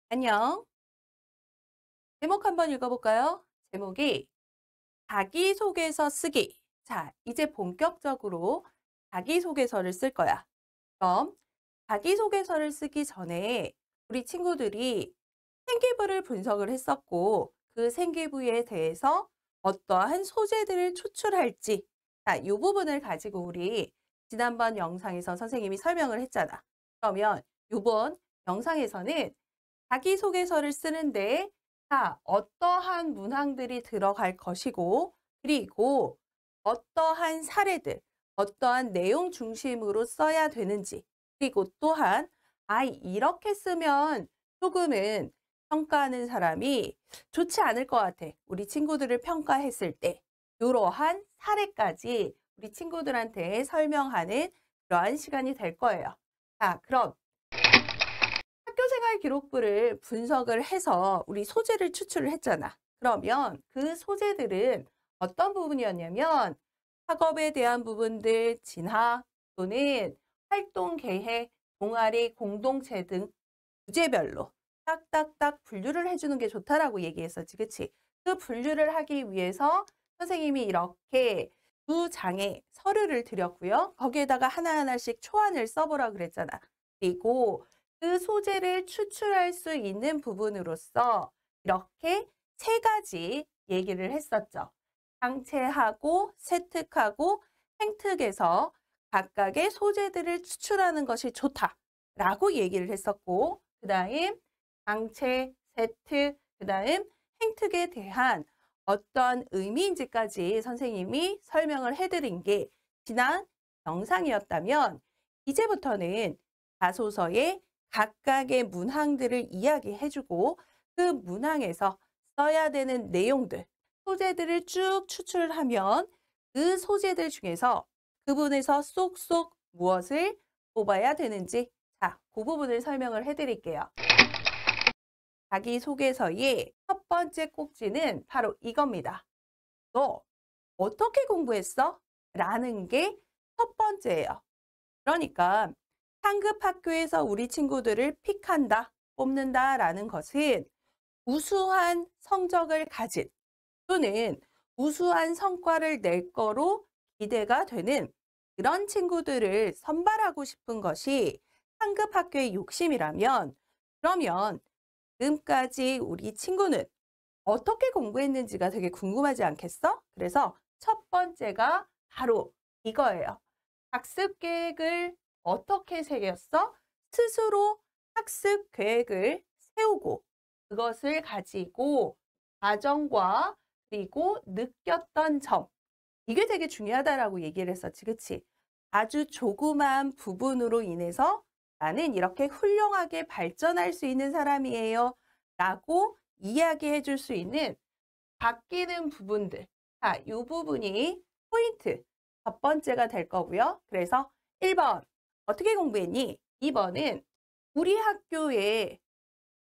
안녕. 제목 한번 읽어볼까요? 제목이 자기소개서 쓰기. 자, 이제 본격적으로 자기소개서를 쓸 거야. 그럼 자기소개서를 쓰기 전에 우리 친구들이 생기부를 분석을 했었고 그 생기부에 대해서 어떠한 소재들을 추출할지 자, 이 부분을 가지고 우리 지난번 영상에서 선생님이 설명을 했잖아. 그러면 이번 영상에서는 자기소개서를 쓰는데 자, 어떠한 문항들이 들어갈 것이고 그리고 어떠한 사례들, 어떠한 내용 중심으로 써야 되는지 그리고 또한 이렇게 쓰면 조금은 평가하는 사람이 좋지 않을 것 같아. 우리 친구들을 평가했을 때 이러한 사례까지 우리 친구들한테 설명하는 그러한 시간이 될 거예요. 자, 그럼 학교생활 기록부를 분석을 해서 우리 소재를 추출을 했잖아. 그러면 그 소재들은 어떤 부분이었냐면 학업에 대한 부분들, 진학 또는 활동 계획, 동아리, 공동체 등 주제별로 딱딱딱 분류를 해주는 게 좋다라고 얘기했었지. 그치? 그 분류를 하기 위해서 선생님이 이렇게 두 장의 서류를 드렸고요. 거기에다가 하나하나씩 초안을 써보라 그랬잖아. 그리고 그 소재를 추출할 수 있는 부분으로서 이렇게 세 가지 얘기를 했었죠. 상체하고 세특하고 행특에서 각각의 소재들을 추출하는 것이 좋다라고 얘기를 했었고 그다음 상체, 세특, 그다음 행특에 대한 어떤 의미인지까지 선생님이 설명을 해드린 게 지난 영상이었다면 이제부터는 자소서의 각각의 문항들을 이야기해주고 그 문항에서 써야 되는 내용들, 소재들을 쭉 추출하면 그 소재들 중에서 그분에서 쏙쏙 무엇을 뽑아야 되는지 자, 그 부분을 설명을 해드릴게요. 자기소개서의 첫 번째 꼭지는 바로 이겁니다. 너 어떻게 공부했어? 라는 게 첫 번째예요. 그러니까 상급 학교에서 우리 친구들을 픽한다, 뽑는다라는 것은 우수한 성적을 가진 또는 우수한 성과를 낼 거로 기대가 되는 그런 친구들을 선발하고 싶은 것이 상급 학교의 욕심이라면 그러면 지금까지 우리 친구는 어떻게 공부했는지가 되게 궁금하지 않겠어? 그래서 첫 번째가 바로 이거예요. 학습 계획을 어떻게 새겼어? 스스로 학습 계획을 세우고 그것을 가지고 과정과 그리고 느꼈던 점 이게 되게 중요하다라고 얘기를 했었지. 그치? 아주 조그마한 부분으로 인해서 나는 이렇게 훌륭하게 발전할 수 있는 사람이에요. 라고 이야기해 줄 수 있는 바뀌는 부분들. 자, 이 부분이 포인트. 첫 번째가 될 거고요. 그래서 1번, 어떻게 공부했니? 2번은 우리 학교에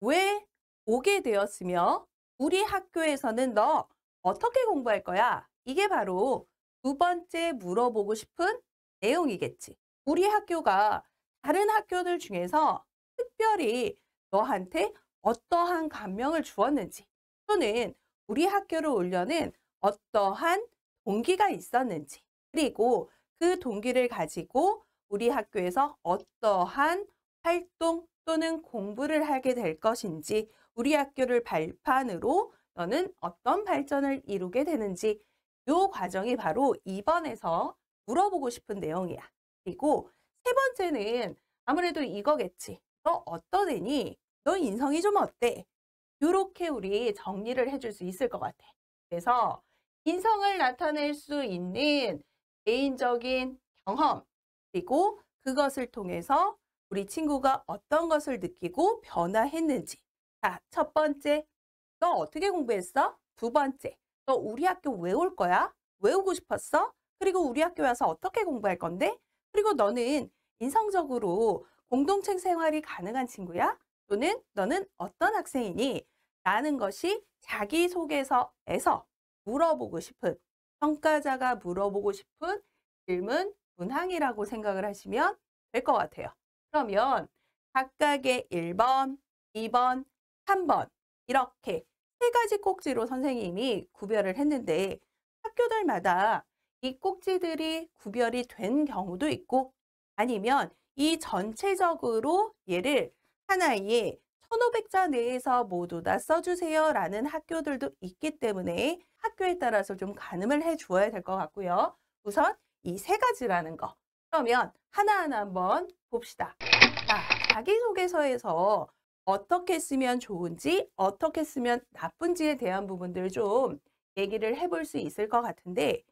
왜 오게 되었으며 우리 학교에서는 너 어떻게 공부할 거야? 이게 바로 두 번째 물어보고 싶은 내용이겠지. 우리 학교가 다른 학교들 중에서 특별히 너한테 어떠한 감명을 주었는지 또는 우리 학교를 오려는 어떠한 동기가 있었는지 그리고 그 동기를 가지고 우리 학교에서 어떠한 활동 또는 공부를 하게 될 것인지 우리 학교를 발판으로 너는 어떤 발전을 이루게 되는지 이 과정이 바로 2번에서 물어보고 싶은 내용이야. 그리고 세 번째는 아무래도 이거겠지. 너 어떤 애니? 너 인성이 좀 어때? 이렇게 우리 정리를 해줄 수 있을 것 같아. 그래서 인성을 나타낼 수 있는 개인적인 경험 그리고 그것을 통해서 우리 친구가 어떤 것을 느끼고 변화했는지. 자, 첫 번째, 너 어떻게 공부했어? 두 번째, 너 우리 학교 왜 올 거야? 왜 오고 싶었어? 그리고 우리 학교 와서 어떻게 공부할 건데? 그리고 너는 인성적으로 공동체 생활이 가능한 친구야? 또는 너는 어떤 학생이니? 라는 것이 자기소개서에서 물어보고 싶은, 평가자가 물어보고 싶은 질문, 문항이라고 생각을 하시면 될 것 같아요. 그러면 각각의 1번, 2번, 3번 이렇게 세 가지 꼭지로 선생님이 구별을 했는데 학교들마다 이 꼭지들이 구별이 된 경우도 있고 아니면 이 전체적으로 얘를 하나의 1500자 내에서 모두 다 써주세요 라는 학교들도 있기 때문에 학교에 따라서 좀 가늠을 해 주어야 될 것 같고요. 우선 이 세 가지라는 거. 그러면 하나하나 한번 봅시다. 자, 자기소개서에서 어떻게 쓰면 좋은지, 어떻게 쓰면 나쁜지에 대한 부분들 좀 얘기를 해볼 수 있을 것 같은데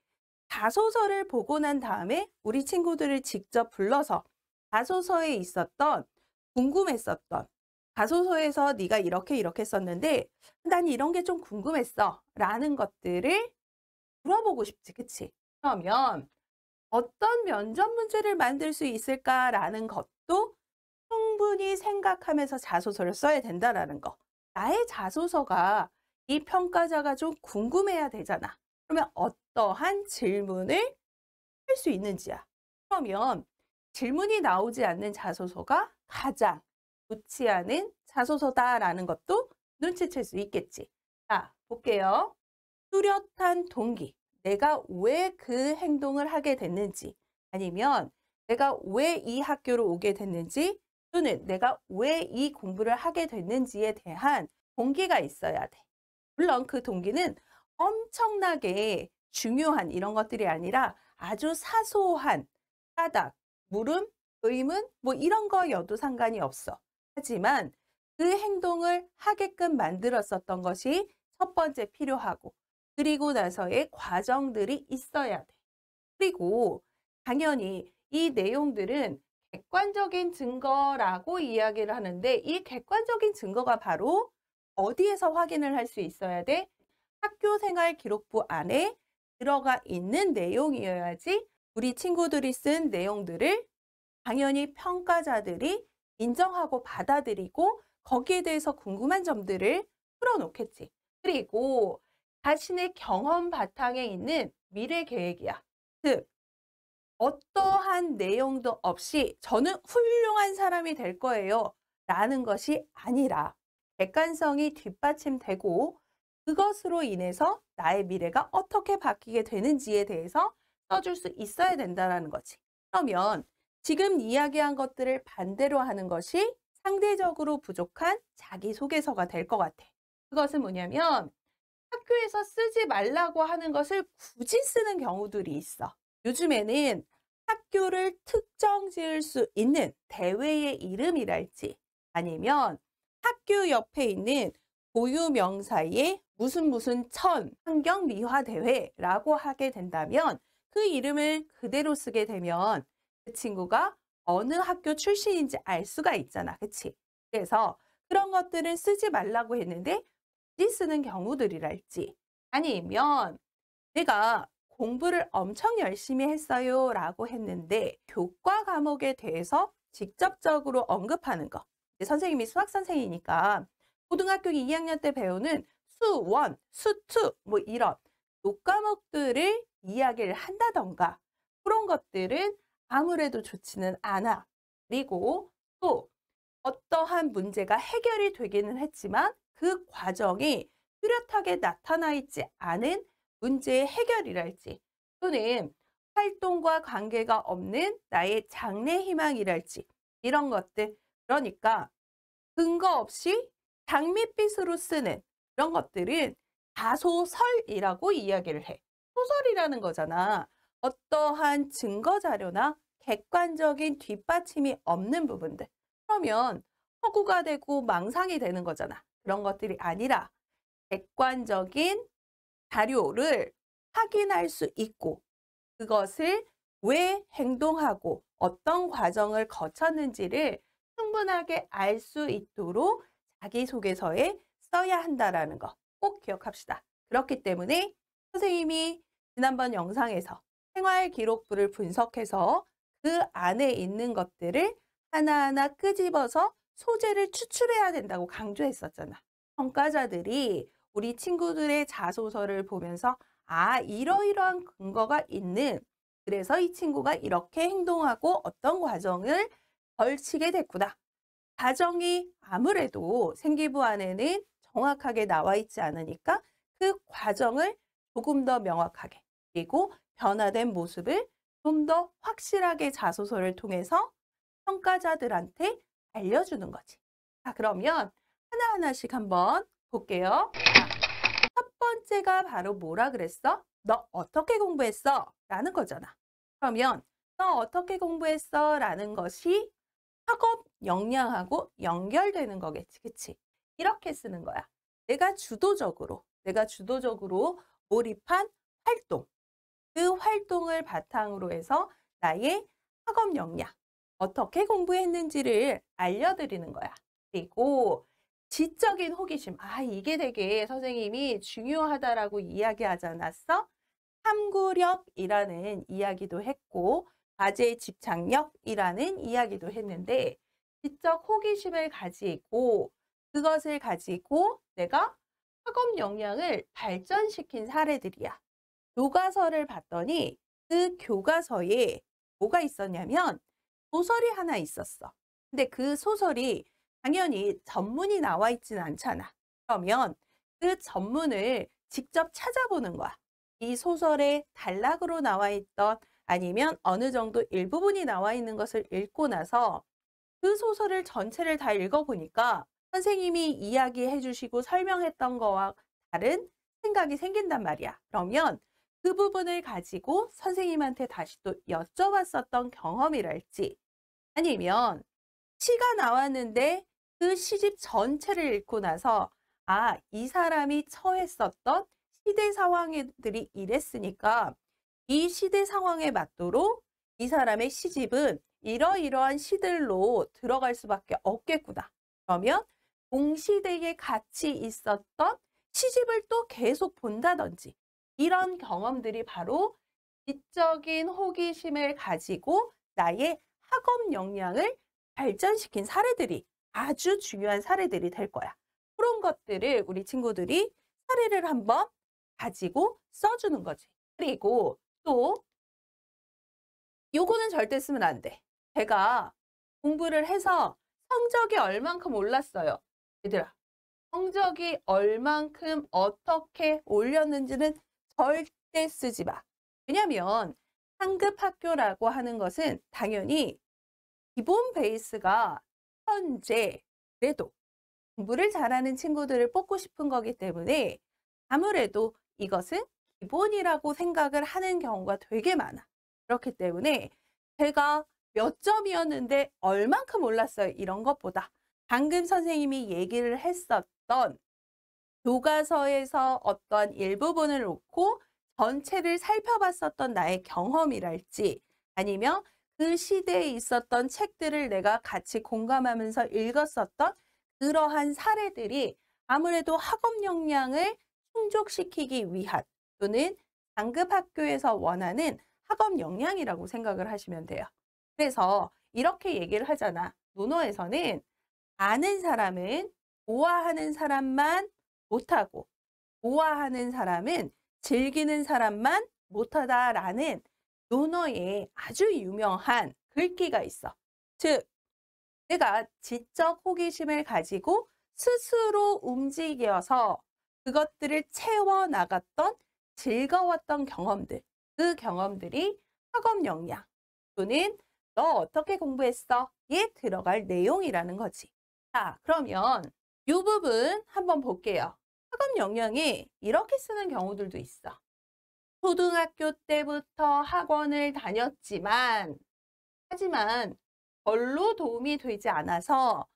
자소서를 보고 난 다음에 우리 친구들을 직접 불러서 자소서에 있었던 궁금했었던 자소서에서 네가 이렇게 썼는데 난 이런 게 좀 궁금했어 라는 것들을 물어보고 싶지, 그치? 그러면 어떤 면접 문제를 만들 수 있을까라는 것도 충분히 생각하면서 자소서를 써야 된다라는 거. 나의 자소서가 이 평가자가 좀 궁금해야 되잖아. 그러면 어떠한 질문을 할 수 있는지야. 그러면 질문이 나오지 않는 자소서가 가장 좋지 않은 자소서다라는 것도 눈치챌 수 있겠지. 자, 볼게요. 뚜렷한 동기. 내가 왜 그 행동을 하게 됐는지 아니면 내가 왜 이 학교로 오게 됐는지 또는 내가 왜 이 공부를 하게 됐는지에 대한 동기가 있어야 돼. 물론 그 동기는 엄청나게 중요한 이런 것들이 아니라 아주 사소한 까닭, 물음, 의문 뭐 이런 거여도 상관이 없어. 하지만 그 행동을 하게끔 만들었었던 것이 첫 번째 필요하고 그리고 나서의 과정들이 있어야 돼. 그리고 당연히 이 내용들은 객관적인 증거라고 이야기를 하는데 이 객관적인 증거가 바로 어디에서 확인을 할 수 있어야 돼? 학교생활 기록부 안에 들어가 있는 내용이어야지 우리 친구들이 쓴 내용들을 당연히 평가자들이 인정하고 받아들이고 거기에 대해서 궁금한 점들을 풀어놓겠지. 그리고 자신의 경험 바탕에 있는 미래 계획이야. 즉, 어떠한 내용도 없이 저는 훌륭한 사람이 될 거예요. 라는 것이 아니라 객관성이 뒷받침되고 그것으로 인해서 나의 미래가 어떻게 바뀌게 되는지에 대해서 써줄 수 있어야 된다는 거지. 그러면 지금 이야기한 것들을 반대로 하는 것이 상대적으로 부족한 자기소개서가 될 것 같아. 그것은 뭐냐면 학교에서 쓰지 말라고 하는 것을 굳이 쓰는 경우들이 있어. 요즘에는 학교를 특정 지을 수 있는 대회의 이름이랄지 아니면 학교 옆에 있는 고유 명사의 무슨 천 환경미화대회라고 하게 된다면 그 이름을 그대로 쓰게 되면 그 친구가 어느 학교 출신인지 알 수가 있잖아. 그치? 그래서 그런 것들은 쓰지 말라고 했는데 굳이 쓰는 경우들이랄지 아니면 내가 공부를 엄청 열심히 했어요 라고 했는데 교과 과목에 대해서 직접적으로 언급하는 거. 선생님이 수학 선생이니까 고등학교 2학년 때 배우는 수1, 수2 뭐 이런 교과목들을 이야기를 한다던가 그런 것들은 아무래도 좋지는 않아. 그리고 또 어떠한 문제가 해결이 되기는 했지만 그 과정이 뚜렷하게 나타나 있지 않은 문제의 해결이랄지 또는 활동과 관계가 없는 나의 장래 희망이랄지 이런 것들 그러니까 근거 없이 장밋빛으로 쓰는 그런 것들은 자소설이라고 이야기를 해. 소설이라는 거잖아. 어떠한 증거 자료나 객관적인 뒷받침이 없는 부분들. 그러면 허구가 되고 망상이 되는 거잖아. 그런 것들이 아니라 객관적인 자료를 확인할 수 있고 그것을 왜 행동하고 어떤 과정을 거쳤는지를 충분하게 알 수 있도록 자기소개서에 써야 한다는 거 꼭 기억합시다. 그렇기 때문에 선생님이 지난번 영상에서 생활기록부를 분석해서 그 안에 있는 것들을 하나하나 끄집어서 소재를 추출해야 된다고 강조했었잖아. 평가자들이 우리 친구들의 자소서를 보면서 아, 이러이러한 근거가 있는 그래서 이 친구가 이렇게 행동하고 어떤 과정을 걸치게 됐구나. 과정이 아무래도 생기부 안에는 정확하게 나와 있지 않으니까 그 과정을 조금 더 명확하게 그리고 변화된 모습을 좀 더 확실하게 자소서를 통해서 평가자들한테 알려주는 거지. 자, 그러면 하나하나씩 한번 볼게요. 자, 첫 번째가 바로 뭐라 그랬어? 너 어떻게 공부했어? 라는 거잖아. 그러면 너 어떻게 공부했어? 라는 것이 학업 역량하고 연결되는 거겠지. 그치? 이렇게 쓰는 거야. 내가 주도적으로 몰입한 활동. 그 활동을 바탕으로 해서 나의 학업 역량, 어떻게 공부했는지를 알려드리는 거야. 그리고 지적인 호기심. 아, 이게 되게 선생님이 중요하다라고 이야기하지 않았어? 탐구력이라는 이야기도 했고, 과제 집착력이라는 이야기도 했는데, 지적 호기심을 가지고, 그것을 가지고 내가 학업 역량을 발전시킨 사례들이야. 교과서를 봤더니 그 교과서에 뭐가 있었냐면 소설이 하나 있었어. 근데 그 소설이 당연히 전문이 나와 있진 않잖아. 그러면 그 전문을 직접 찾아보는 거야. 이 소설에 단락으로 나와 있던 아니면 어느 정도 일부분이 나와 있는 것을 읽고 나서 그 소설을 전체를 다 읽어보니까 선생님이 이야기해 주시고 설명했던 거와 다른 생각이 생긴단 말이야. 그러면 그 부분을 가지고 선생님한테 다시 또 여쭤봤었던 경험이랄지 아니면 시가 나왔는데 그 시집 전체를 읽고 나서 아, 이 사람이 처했었던 시대 상황들이 이랬으니까 이 시대 상황에 맞도록 이 사람의 시집은 이러이러한 시들로 들어갈 수밖에 없겠구나. 그러면 동시대에 같이 있었던 시집을 또 계속 본다든지 이런 경험들이 바로 지적인 호기심을 가지고 나의 학업 역량을 발전시킨 사례들이 아주 중요한 사례들이 될 거야. 그런 것들을 우리 친구들이 사례를 한번 가지고 써주는 거지. 그리고 또 요거는 절대 쓰면 안 돼. 제가 공부를 해서 성적이 얼만큼 올랐어요. 얘들아, 성적이 얼만큼 어떻게 올렸는지는 절대 쓰지 마. 왜냐면 상급 학교라고 하는 것은 당연히 기본 베이스가 현재 그래도 공부를 잘하는 친구들을 뽑고 싶은 거기 때문에 아무래도 이것은 기본이라고 생각을 하는 경우가 되게 많아. 그렇기 때문에 제가 몇 점이었는데 얼만큼 올랐어요. 이런 것보다 방금 선생님이 얘기를 했었던 교과서에서 어떤 일부분을 놓고 전체를 살펴봤었던 나의 경험이랄지 아니면 그 시대에 있었던 책들을 내가 같이 공감하면서 읽었었던 그러한 사례들이 아무래도 학업 역량을 충족시키기 위한 또는 상급 학교에서 원하는 학업 역량이라고 생각을 하시면 돼요. 그래서 이렇게 얘기를 하잖아. 논어에서는 아는 사람은 좋아하는 사람만 못하고 좋아하는 사람은 즐기는 사람만 못하다라는 논어에 아주 유명한 글귀가 있어. 즉, 내가 지적 호기심을 가지고 스스로 움직여서 그것들을 채워나갔던 즐거웠던 경험들, 그 경험들이 학업 역량 또는 너 어떻게 공부했어? 에 들어갈 내용이라는 거지. 자, 그러면 이 부분 한번 볼게요. 학업 역량이 이렇게 쓰는 경우들도 있어. 초등학교 때부터 학원을 다녔지만 하지만 별로 도움이 되지 않아서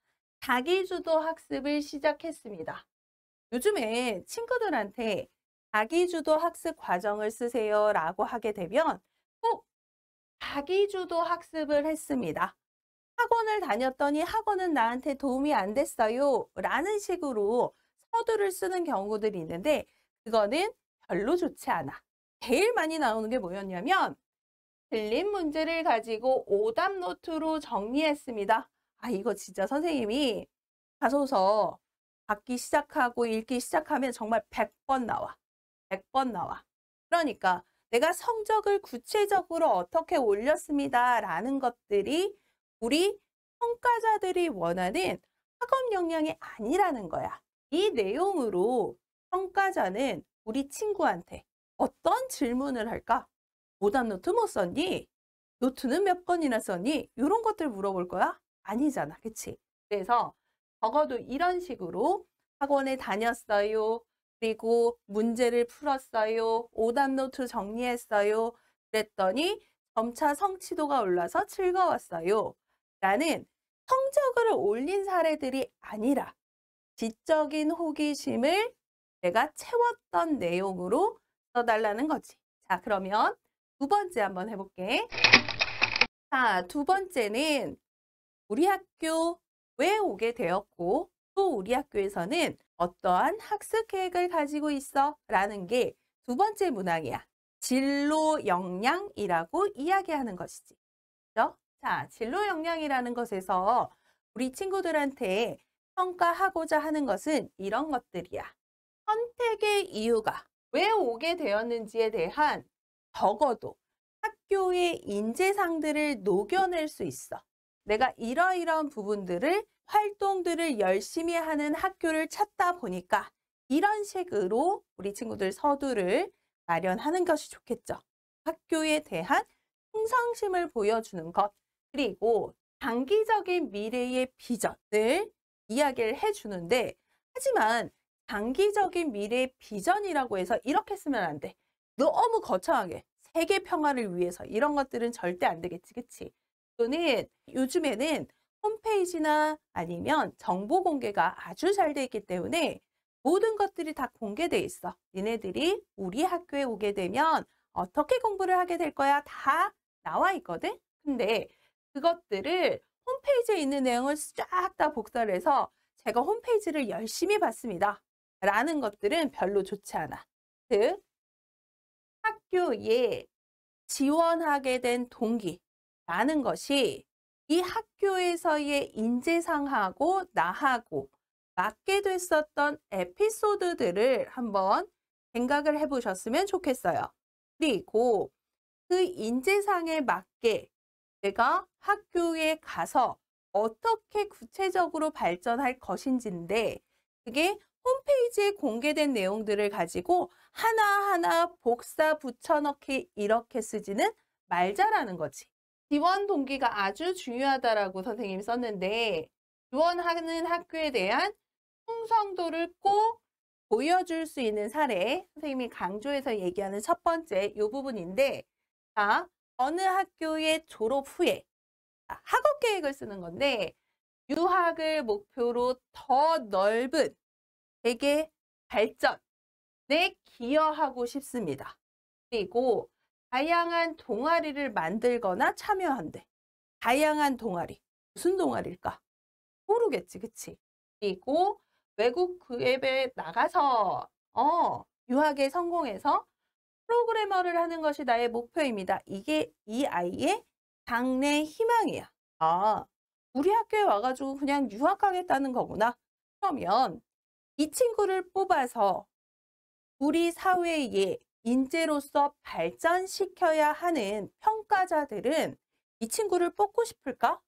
자기주도 학습을 시작했습니다. 요즘에 친구들한테 자기주도 학습 과정을 쓰세요 라고 하게 되면 꼭 자기주도 학습을 했습니다. 학원을 다녔더니 학원은 나한테 도움이 안 됐어요 라는 식으로 서두를 쓰는 경우들이 있는데 그거는 별로 좋지 않아. 제일 많이 나오는 게 뭐였냐면 틀린 문제를 가지고 오답 노트로 정리했습니다. 아, 이거 진짜 선생님이 자소서 받기 시작하고 읽기 시작하면 정말 100번 나와. 100번 나와. 그러니까 내가 성적을 구체적으로 어떻게 올렸습니다 라는 것들이 우리 평가자들이 원하는 학업 역량이 아니라는 거야. 이 내용으로 평가자는 우리 친구한테 어떤 질문을 할까? 오답 노트 못 썼니? 노트는 몇 번이나 썼니? 이런 것들 물어볼 거야? 아니잖아. 그치? 그래서 적어도 이런 식으로 학원에 다녔어요. 그리고 문제를 풀었어요. 오답 노트 정리했어요. 그랬더니 점차 성취도가 올라서 즐거웠어요. 라는 성적을 올린 사례들이 아니라 지적인 호기심을 내가 채웠던 내용으로 써달라는 거지. 자, 그러면 두 번째 한번 해볼게. 자, 두 번째는 우리 학교 왜 오게 되었고 또 우리 학교에서는 어떠한 학습 계획을 가지고 있어? 라는 게 두 번째 문항이야. 진로 역량이라고 이야기하는 것이지. 그죠? 자, 진로 역량이라는 것에서 우리 친구들한테 평가하고자 하는 것은 이런 것들이야. 선택의 이유가 왜 오게 되었는지에 대한 적어도 학교의 인재상들을 녹여낼 수 있어. 내가 이러이러한 부분들을 활동들을 열심히 하는 학교를 찾다 보니까 이런 식으로 우리 친구들 서두를 마련하는 것이 좋겠죠. 학교에 대한 충성심을 보여주는 것, 그리고 장기적인 미래의 비전을 이야기를 해주는데, 하지만 장기적인 미래의 비전이라고 해서 이렇게 쓰면 안 돼. 너무 거창하게 세계 평화를 위해서 이런 것들은 절대 안 되겠지, 그치? 또는 요즘에는 홈페이지나 아니면 정보 공개가 아주 잘 돼 있기 때문에 모든 것들이 다 공개돼 있어. 니네들이 우리 학교에 오게 되면 어떻게 공부를 하게 될 거야? 다 나와 있거든? 근데 그것들을 홈페이지에 있는 내용을 쫙 다 복사를 해서 제가 홈페이지를 열심히 봤습니다. 라는 것들은 별로 좋지 않아. 즉, 학교에 지원하게 된 동기라는 것이 이 학교에서의 인재상하고 나하고 맞게 됐었던 에피소드들을 한번 생각을 해보셨으면 좋겠어요. 그리고 그 인재상에 맞게 내가 학교에 가서 어떻게 구체적으로 발전할 것인지인데, 그게 홈페이지에 공개된 내용들을 가지고 하나하나 복사 붙여넣기 이렇게 쓰지는 말자라는 거지. 지원 동기가 아주 중요하다라고 선생님이 썼는데, 지원하는 학교에 대한 충성도를 꼭 보여줄 수 있는 사례, 선생님이 강조해서 얘기하는 첫 번째 이 부분인데, 자, 어느 학교의 졸업 후에 학업 계획을 쓰는 건데, 유학을 목표로 더 넓은 세계 발전에 기여하고 싶습니다. 그리고 다양한 동아리를 만들거나 참여한대. 다양한 동아리. 무슨 동아리일까? 모르겠지, 그치? 그리고 외국 기업에 나가서 유학에 성공해서 프로그래머를 하는 것이 나의 목표입니다. 이게 이 아이의 장래 희망이야. 아, 우리 학교에 와가지고 그냥 유학하겠다는 거구나. 그러면 이 친구를 뽑아서 우리 사회의 인재로서 발전시켜야 하는 평가자들은 이 친구를 뽑고 싶을까?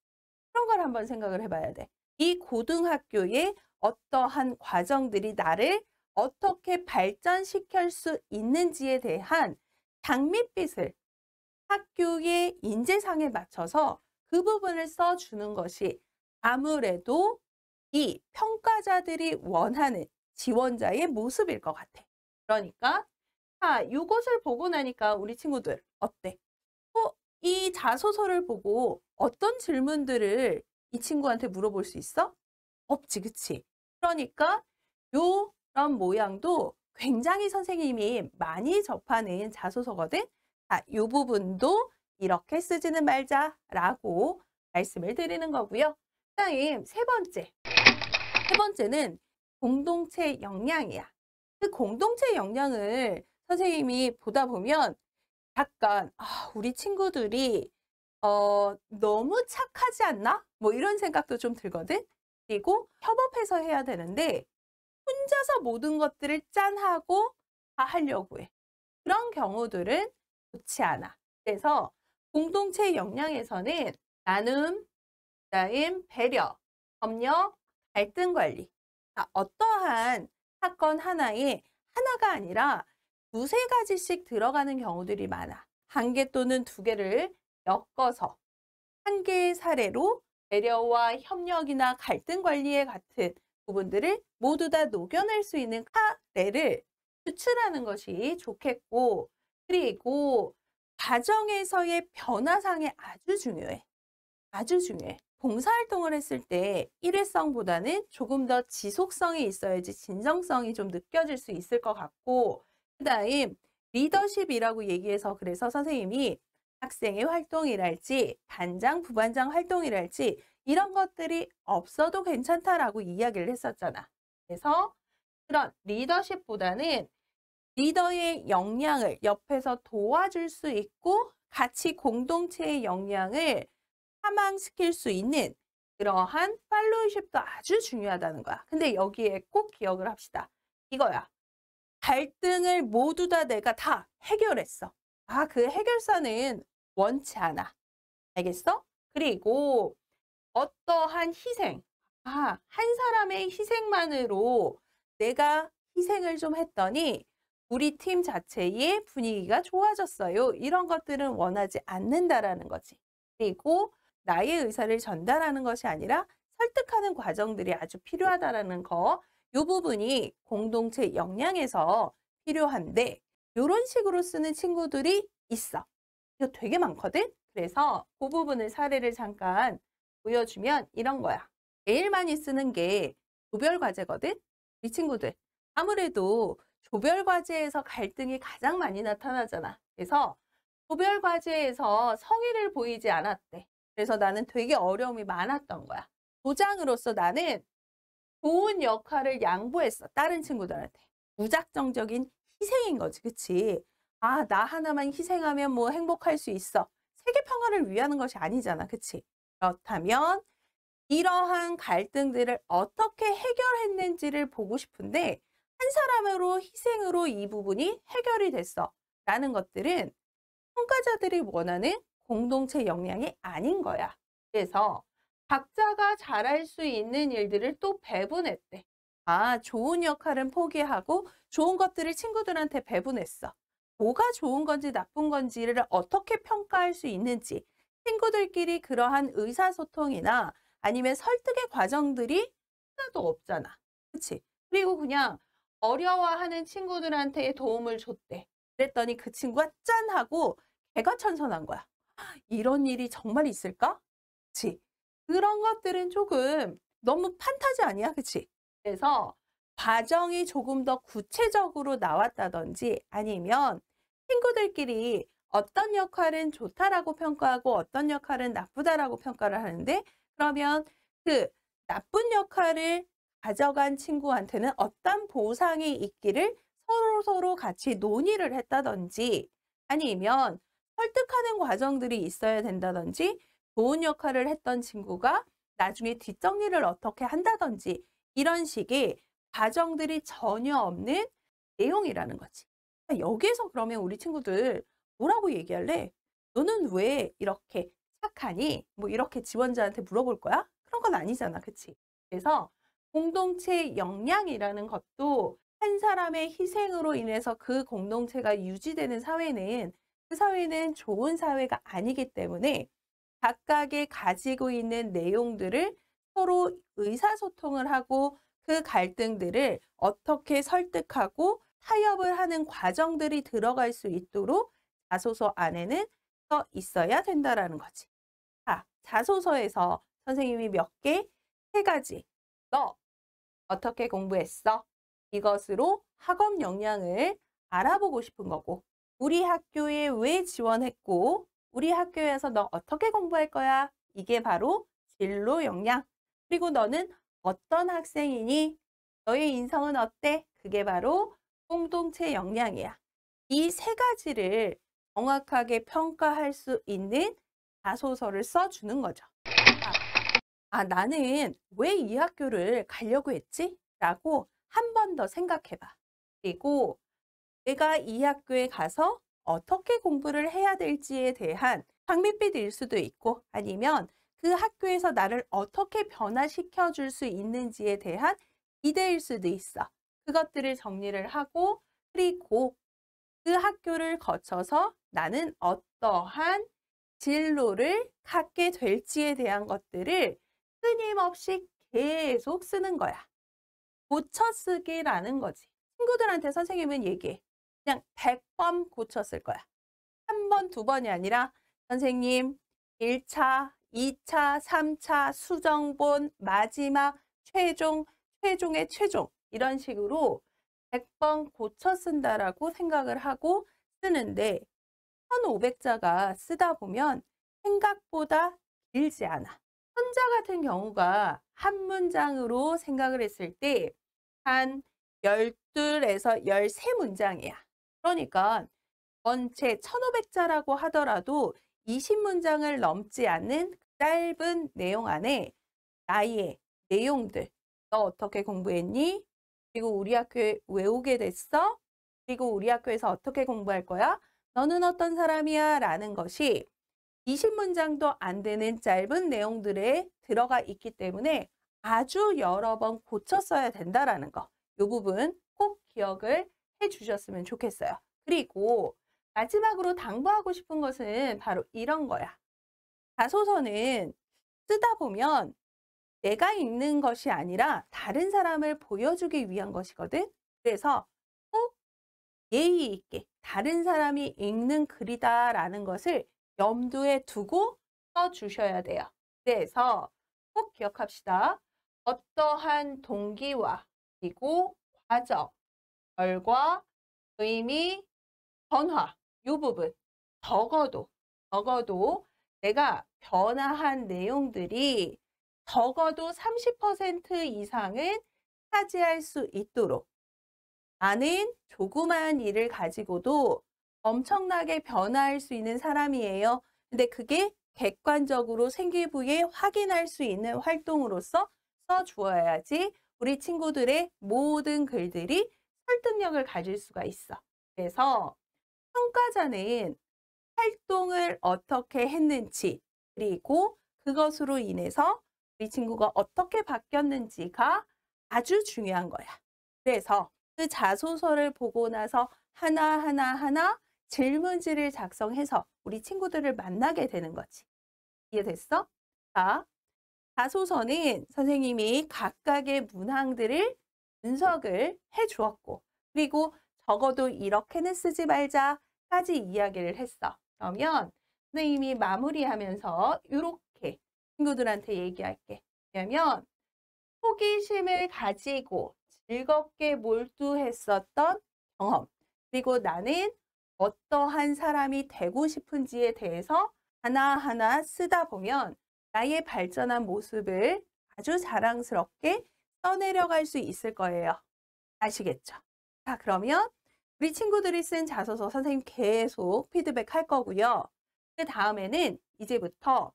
그런 걸 한번 생각을 해봐야 돼. 이 고등학교의 어떠한 과정들이 나를 어떻게 발전시킬 수 있는지에 대한 장밋빛을 학교의 인재상에 맞춰서 그 부분을 써주는 것이 아무래도 이 평가자들이 원하는 지원자의 모습일 것 같아. 그러니까 자, 이것을 보고 나니까 우리 친구들 어때? 이 자소서를 보고 어떤 질문들을 이 친구한테 물어볼 수 있어? 없지, 그치? 그러니까 요런 모양도 굉장히 선생님이 많이 접하는 자소서거든? 자, 요 부분도 이렇게 쓰지는 말자라고 말씀을 드리는 거고요. 그다음 세 번째는 공동체 역량이야. 그 공동체 역량을 선생님이 보다 보면 약간 우리 친구들이 너무 착하지 않나? 뭐 이런 생각도 좀 들거든. 그리고 협업해서 해야 되는데 혼자서 모든 것들을 짠하고 다 하려고 해. 그런 경우들은 좋지 않아. 그래서 공동체 역량에서는 나눔, 그다음 배려, 협력, 갈등 관리. 자, 어떠한 사건 하나에 하나가 아니라 두세 가지씩 들어가는 경우들이 많아. 한 개 또는 두 개를 엮어서 한 개의 사례로 배려와 협력이나 갈등 관리에 같은 부분들을 모두 다 녹여낼 수 있는 사례를 추출하는 것이 좋겠고, 그리고 과정에서의 변화상에 아주 중요해. 아주 중요해. 봉사활동을 했을 때 일회성보다는 조금 더 지속성이 있어야지 진정성이 좀 느껴질 수 있을 것 같고, 그다음 리더십이라고 얘기해서 그래서 선생님이 학생의 활동이랄지 반장, 부반장 활동이랄지 이런 것들이 없어도 괜찮다라고 이야기를 했었잖아. 그래서 그런 리더십보다는 리더의 역량을 옆에서 도와줄 수 있고 같이 공동체의 역량을 함양시킬 수 있는 그러한 팔로우십도 아주 중요하다는 거야. 근데 여기에 꼭 기억을 합시다. 이거야. 갈등을 모두 다 내가 다 해결했어. 아, 그 해결사는 원치 않아. 알겠어? 그리고 어떠한 희생. 아, 한 사람의 희생만으로 내가 희생을 좀 했더니 우리 팀 자체의 분위기가 좋아졌어요. 이런 것들은 원하지 않는다라는 거지. 그리고 나의 의사를 전달하는 것이 아니라 설득하는 과정들이 아주 필요하다라는 거. 이 부분이 공동체 역량에서 필요한데 이런 식으로 쓰는 친구들이 있어. 이거 되게 많거든? 그래서 그 부분을 사례를 잠깐 보여주면 이런 거야. 제일 많이 쓰는 게 조별 과제거든? 이 친구들. 아무래도 조별 과제에서 갈등이 가장 많이 나타나잖아. 그래서 조별 과제에서 성의를 보이지 않았대. 그래서 나는 되게 어려움이 많았던 거야. 조장으로서 나는 좋은 역할을 양보했어. 다른 친구들한테. 무작정적인 희생인 거지. 그치? 아, 나 하나만 희생하면 뭐 행복할 수 있어. 세계 평화를 위하는 것이 아니잖아. 그치? 그렇다면 이러한 갈등들을 어떻게 해결했는지를 보고 싶은데 한 사람으로 희생으로 이 부분이 해결이 됐어. 라는 것들은 평가자들이 원하는 공동체 역량이 아닌 거야. 그래서 각자가 잘할 수 있는 일들을 또 배분했대. 아, 좋은 역할은 포기하고 좋은 것들을 친구들한테 배분했어. 뭐가 좋은 건지 나쁜 건지를 어떻게 평가할 수 있는지 친구들끼리 그러한 의사소통이나 아니면 설득의 과정들이 하나도 없잖아. 그치? 그리고 그냥 어려워하는 친구들한테 도움을 줬대. 그랬더니 그 친구가 짠 하고 개가천선한 거야. 이런 일이 정말 있을까? 그치? 그런 것들은 조금 너무 판타지 아니야? 그치? 그래서 과정이 조금 더 구체적으로 나왔다든지 아니면 친구들끼리 어떤 역할은 좋다라고 평가하고 어떤 역할은 나쁘다라고 평가를 하는데 그러면 그 나쁜 역할을 가져간 친구한테는 어떤 보상이 있기를 서로 같이 논의를 했다든지 아니면 설득하는 과정들이 있어야 된다든지 좋은 역할을 했던 친구가 나중에 뒷정리를 어떻게 한다든지 이런 식의 과정들이 전혀 없는 내용이라는 거지. 여기에서 그러면 우리 친구들 뭐라고 얘기할래? 너는 왜 이렇게 착하니? 뭐 이렇게 지원자한테 물어볼 거야? 그런 건 아니잖아. 그치? 그래서 공동체 역량이라는 것도 한 사람의 희생으로 인해서 그 공동체가 유지되는 사회는 그 사회는 좋은 사회가 아니기 때문에 각각의 가지고 있는 내용들을 서로 의사소통을 하고 그 갈등들을 어떻게 설득하고 타협을 하는 과정들이 들어갈 수 있도록 자소서 안에는 써 있어야 된다라는 거지. 자, 자소서에서 선생님이 몇 개? 세 가지. 너 어떻게 공부했어? 이것으로 학업 역량을 알아보고 싶은 거고 우리 학교에 왜 지원했고 우리 학교에서 너 어떻게 공부할 거야? 이게 바로 진로 역량. 그리고 너는 어떤 학생이니? 너의 인성은 어때? 그게 바로 공동체 역량이야. 이 세 가지를 정확하게 평가할 수 있는 자소서를 써주는 거죠. 나는 왜 이 학교를 가려고 했지? 라고 한 번 더 생각해 봐. 그리고 내가 이 학교에 가서 어떻게 공부를 해야 될지에 대한 장밋빛일 수도 있고 아니면 그 학교에서 나를 어떻게 변화시켜 줄 수 있는지에 대한 기대일 수도 있어. 그것들을 정리를 하고 그리고 그 학교를 거쳐서 나는 어떠한 진로를 갖게 될지에 대한 것들을 끊임없이 계속 쓰는 거야. 고쳐쓰기라는 거지. 친구들한테 선생님은 얘기해. 그냥 100번 고쳤을 거야. 한 번, 두 번이 아니라 선생님 1차, 2차, 3차, 수정본, 마지막, 최종, 최종의 최종 이런 식으로 100번 고쳐 쓴다라고 생각을 하고 쓰는데 1500자가 쓰다 보면 생각보다 길지 않아. 혼자 같은 경우가 한 문장으로 생각을 했을 때 한 12에서 13문장이야. 그러니까 전체 1500자라고 하더라도 20문장을 넘지 않는 짧은 내용 안에 나의 내용들, 너 어떻게 공부했니? 그리고 우리 학교에 왜 오게 됐어? 그리고 우리 학교에서 어떻게 공부할 거야? 너는 어떤 사람이야? 라는 것이 20문장도 안 되는 짧은 내용들에 들어가 있기 때문에 아주 여러 번 고쳐 써야 된다라는 거. 이 부분 꼭 기억을 해 주셨으면 좋겠어요. 그리고 마지막으로 당부하고 싶은 것은 바로 이런 거야. 자소서는 쓰다 보면 내가 읽는 것이 아니라 다른 사람을 보여주기 위한 것이거든. 그래서 꼭 예의 있게 다른 사람이 읽는 글이다라는 것을 염두에 두고 써주셔야 돼요. 그래서 꼭 기억합시다. 어떠한 동기와 그리고 과정, 결과, 의미, 변화 이 부분 적어도 내가 변화한 내용들이 적어도 30% 이상은 차지할 수 있도록 나는 조그마한 일을 가지고도 엄청나게 변화할 수 있는 사람이에요. 근데 그게 객관적으로 생기부에 확인할 수 있는 활동으로서 써주어야지 우리 친구들의 모든 글들이 설득력을 가질 수가 있어. 그래서 평가자는 활동을 어떻게 했는지 그리고 그것으로 인해서 우리 친구가 어떻게 바뀌었는지가 아주 중요한 거야. 그래서 그 자소서를 보고 나서 하나 질문지를 작성해서 우리 친구들을 만나게 되는 거지. 이해됐어? 자, 자소서는 선생님이 각각의 문항들을 분석을 해 주었고 그리고 적어도 이렇게는 쓰지 말자까지 이야기를 했어. 그러면 선생님이 마무리하면서 이렇게 친구들한테 얘기할게. 왜냐면 호기심을 가지고 즐겁게 몰두했었던 경험 그리고 나는 어떠한 사람이 되고 싶은지에 대해서 하나하나 쓰다 보면 나의 발전한 모습을 아주 자랑스럽게 써내려갈 수 있을 거예요. 아시겠죠? 자, 그러면 우리 친구들이 쓴 자소서 선생님 계속 피드백 할 거고요. 그 다음에는 이제부터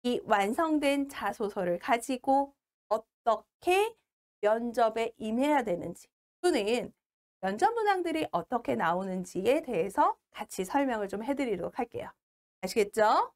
이 완성된 자소서를 가지고 어떻게 면접에 임해야 되는지 또는 면접 문항들이 어떻게 나오는지에 대해서 같이 설명을 좀 해드리도록 할게요. 아시겠죠?